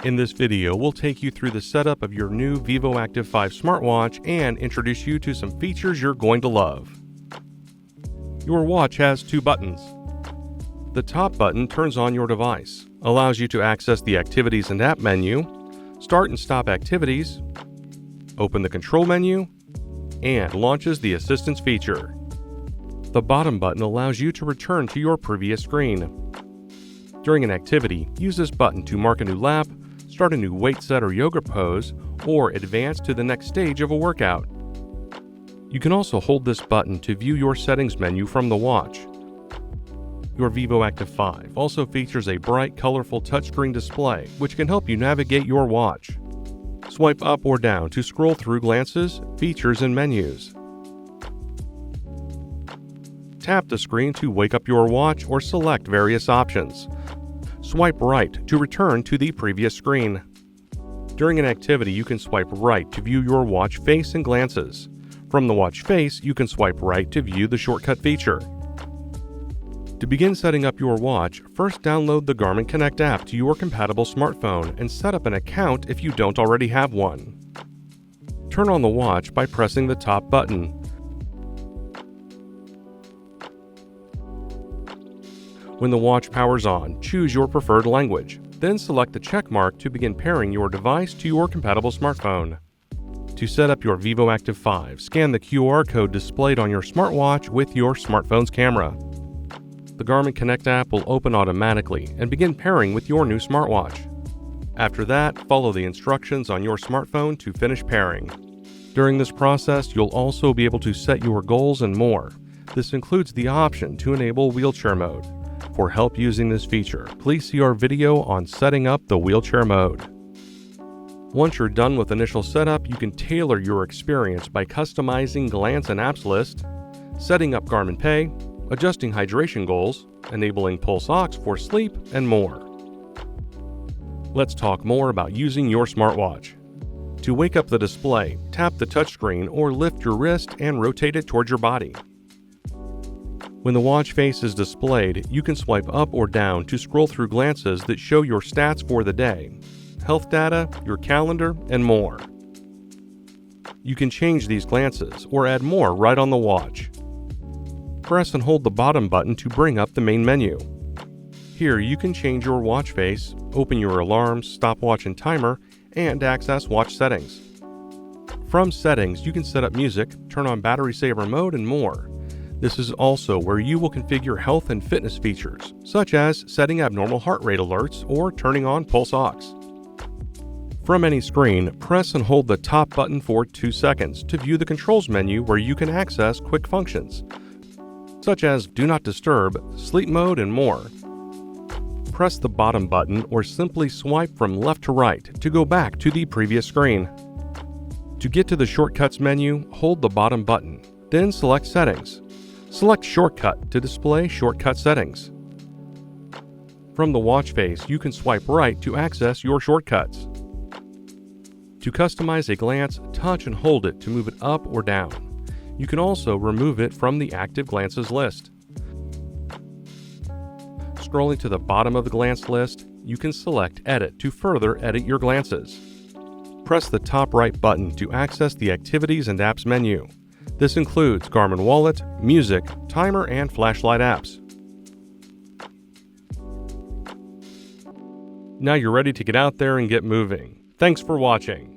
In this video, we'll take you through the setup of your new vívoactive 5 smartwatch and introduce you to some features you're going to love. Your watch has two buttons. The top button turns on your device, allows you to access the Activities and App menu, start and stop activities, open the control menu, and launches the Assistance feature. The bottom button allows you to return to your previous screen. During an activity, use this button to mark a new lap, start a new weight set or yoga pose, or advance to the next stage of a workout. You can also hold this button to view your settings menu from the watch. Your vívoactive 5 also features a bright, colorful touchscreen display, which can help you navigate your watch. Swipe up or down to scroll through glances, features, and menus. Tap the screen to wake up your watch or select various options. Swipe right to return to the previous screen. During an activity, you can swipe right to view your watch face and glances. From the watch face, you can swipe right to view the shortcut feature. To begin setting up your watch, first download the Garmin Connect app to your compatible smartphone and set up an account if you don't already have one. Turn on the watch by pressing the top button. When the watch powers on, choose your preferred language. Then select the check mark to begin pairing your device to your compatible smartphone. To set up your vívoactive 5, scan the QR code displayed on your smartwatch with your smartphone's camera. The Garmin Connect app will open automatically and begin pairing with your new smartwatch. After that, follow the instructions on your smartphone to finish pairing. During this process, you'll also be able to set your goals and more. This includes the option to enable wheelchair mode. For help using this feature, please see our video on setting up the wheelchair mode. Once you're done with initial setup, you can tailor your experience by customizing Glance and Apps list, setting up Garmin Pay, adjusting hydration goals, enabling Pulse Ox for sleep, and more. Let's talk more about using your smartwatch. To wake up the display, tap the touchscreen or lift your wrist and rotate it towards your body. When the watch face is displayed, you can swipe up or down to scroll through glances that show your stats for the day, health data, your calendar, and more. You can change these glances or add more right on the watch. Press and hold the bottom button to bring up the main menu. Here you can change your watch face, open your alarms, stopwatch and timer, and access watch settings. From settings, you can set up music, turn on battery saver mode, and more. This is also where you will configure health and fitness features, such as setting abnormal heart rate alerts or turning on Pulse Ox. From any screen, press and hold the top button for 2 seconds to view the controls menu where you can access quick functions, such as Do Not Disturb, Sleep Mode, and more. Press the bottom button or simply swipe from left to right to go back to the previous screen. To get to the Shortcuts menu, hold the bottom button, then select Settings. Select Shortcut to display shortcut settings. From the watch face, you can swipe right to access your shortcuts. To customize a glance, touch and hold it to move it up or down. You can also remove it from the active glances list. Scrolling to the bottom of the glance list, you can select Edit to further edit your glances. Press the top right button to access the Activities and Apps menu. This includes Garmin Wallet, Music, Timer, and Flashlight apps. Now you're ready to get out there and get moving. Thanks for watching.